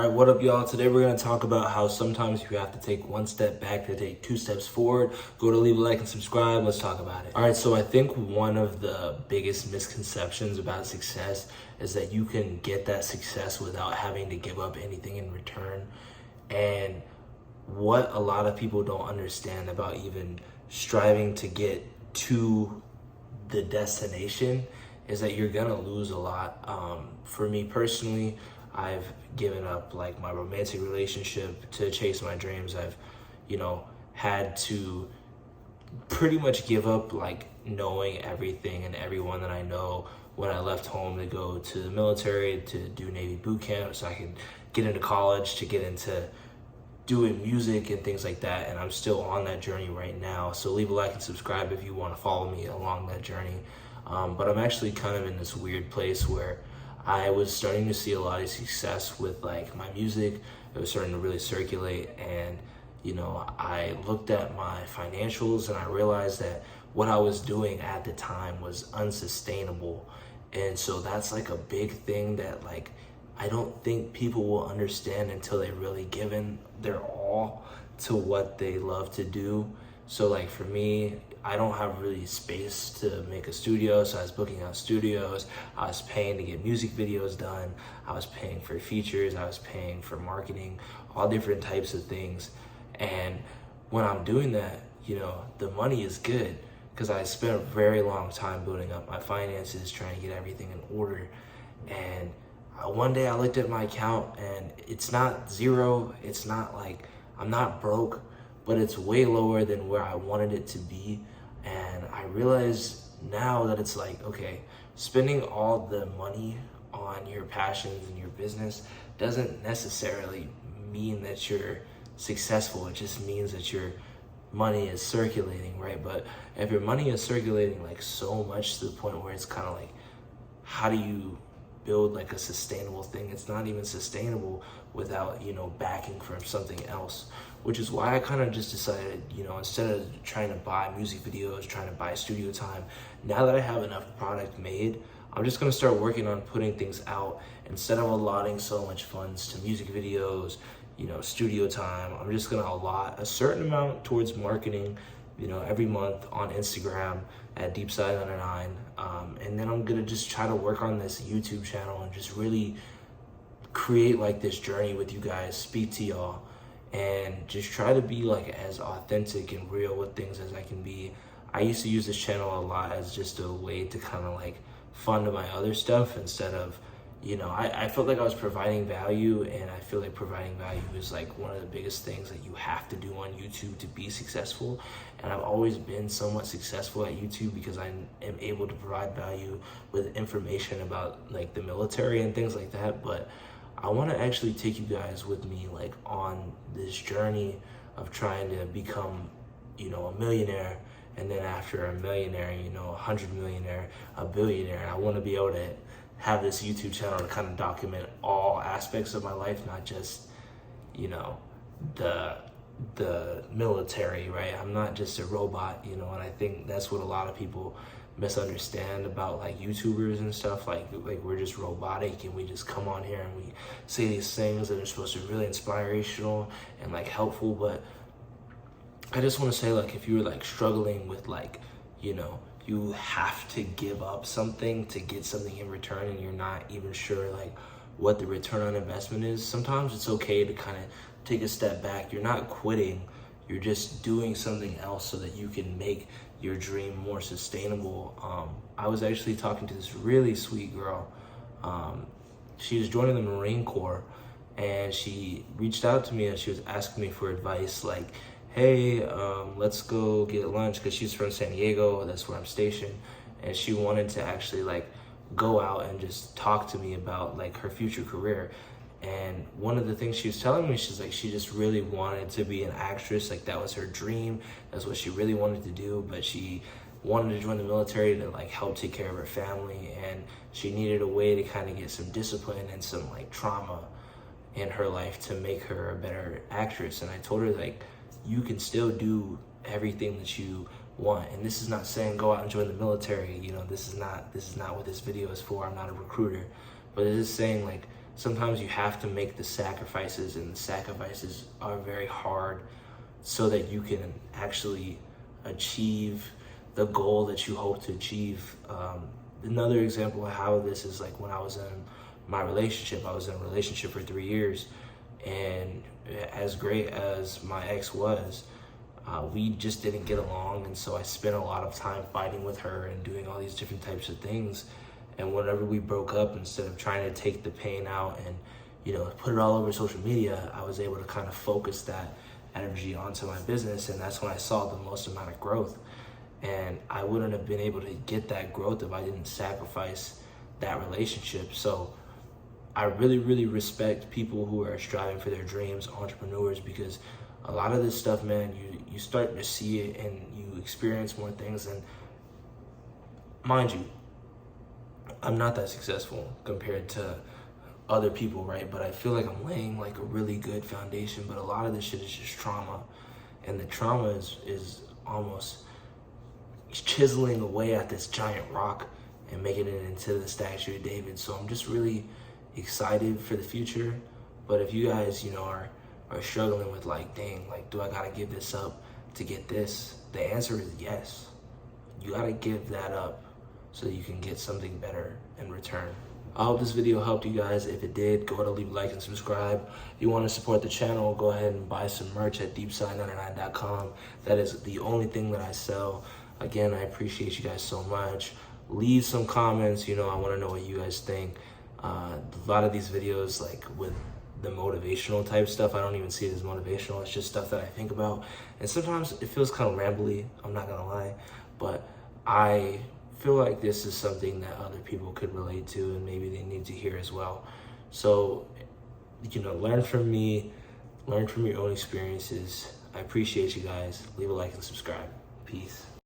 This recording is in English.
Alright, what up y'all? Today we're going to talk about how sometimes you have to take one step back to take two steps forward. Go to leave a like and subscribe. Let's talk about it. Alright, so I think one of the biggest misconceptions about success is that you can get that success without having to give up anything in return. And what a lot of people don't understand about even striving to get to the destination is that you're gonna lose a lot. For me personally, I've given up like my romantic relationship to chase my dreams. I've, had to pretty much give up like knowing everything and everyone that I know when I left home to go to the military, to do Navy boot camp so I could get into college, to get into doing music and things like that. And I'm still on that journey right now. So leave a like and subscribe if you want to follow me along that journey. But I'm actually kind of in this weird place where I was starting to see a lot of success with like my music. It was starting to really circulate, and I looked at my financials and I realized that what I was doing at the time was unsustainable. And so that's like a big thing that like I don't think people will understand until they really given their all to what they love to do. So like for me, I don't have really space to make a studio, so I was booking out studios. I was paying to get music videos done. I was paying for features. I was paying for marketing, all different types of things. And when I'm doing that, the money is good because I spent a very long time building up my finances, trying to get everything in order. And one day I looked at my account and it's not zero. It's not like I'm not broke, but it's way lower than where I wanted it to be. And I realize now that it's like, okay, spending all the money on your passions and your business doesn't necessarily mean that you're successful. It just means that your money is circulating, right? But if your money is circulating like so much to the point where it's kind of like, how do you build like a sustainable thing? It's not even sustainable without backing from something else, which is why I kind of just decided, instead of trying to buy music videos, trying to buy studio time, now that I have enough product made, I'm just going to start working on putting things out. Instead of allotting so much funds to music videos, studio time, I'm just going to allot a certain amount towards marketing, every month on Instagram at DEEPSIDE_. And then I'm going to just try to work on this YouTube channel and just really create like this journey with you guys, speak to y'all, and just try to be like as authentic and real with things as I can be. I used to use this channel a lot as just a way to kind of like fund my other stuff instead of, I felt like I was providing value, and I feel like providing value is like one of the biggest things that you have to do on YouTube to be successful. And I've always been somewhat successful at YouTube because I am able to provide value with information about like the military and things like that. But I want to actually take you guys with me like on this journey of trying to become, a millionaire. And then after a millionaire, 100 millionaire, a billionaire. I want to be able to have this YouTube channel to kind of document all aspects of my life, not just, the military, right? I'm not just a robot, and I think that's what a lot of people misunderstand about like YouTubers and stuff. Like we're just robotic and we just come on here and we say these things that are supposed to be really inspirational and like helpful. But I just want to say, like, if you're like struggling with like, you have to give up something to get something in return and you're not even sure like what the return on investment is, sometimes it's okay to kind of take a step back. You're not quitting, you're just doing something else so that you can make your dream more sustainable. I was actually talking to this really sweet girl. She was joining the Marine Corps, and she reached out to me and she was asking me for advice like, hey, let's go get lunch, because she's from San Diego, that's where I'm stationed, and she wanted to actually like go out and just talk to me about like her future career. And one of the things she was telling me, she's like, she just really wanted to be an actress, like that was her dream, that's what she really wanted to do, but she wanted to join the military to like help take care of her family, and she needed a way to kind of get some discipline and some like trauma in her life to make her a better actress. And I told her like, you can still do everything that you want. And this is not saying go out and join the military. This is not what this video is for. I'm not a recruiter, but it is saying like sometimes you have to make the sacrifices, and the sacrifices are very hard so that you can actually achieve the goal that you hope to achieve. Another example of how this is like when I was in my relationship. I was in a relationship for 3 years, and as great as my ex was, we just didn't get along, and so I spent a lot of time fighting with her and doing all these different types of things. And whenever we broke up, instead of trying to take the pain out and, put it all over social media, I was able to kind of focus that energy onto my business, and that's when I saw the most amount of growth. And I wouldn't have been able to get that growth if I didn't sacrifice that relationship. So I really, really respect people who are striving for their dreams, entrepreneurs, because a lot of this stuff, man, you start to see it and you experience more things. And mind you, I'm not that successful compared to other people, right? But I feel like I'm laying like a really good foundation. But a lot of this shit is just trauma. And the trauma is almost chiseling away at this giant rock and making it into the statue of David. So I'm just really excited for the future. But if you guys, are struggling with like, dang, like, do I gotta give this up to get this? The answer is yes. You gotta give that up so that you can get something better in return. I hope this video helped you guys. If it did, go ahead and leave a like and subscribe. If you want to support the channel, go ahead and buy some merch at DEEPSIDE99.com. That is the only thing that I sell. Again, I appreciate you guys so much. Leave some comments. I want to know what you guys think. A lot of these videos, like with the motivational type stuff, I don't even see it as motivational. It's just stuff that I think about. And sometimes it feels kind of rambly, I'm not going to lie. But I feel like this is something that other people could relate to and maybe they need to hear as well. So, learn from me, learn from your own experiences. I appreciate you guys. Leave a like and subscribe. Peace.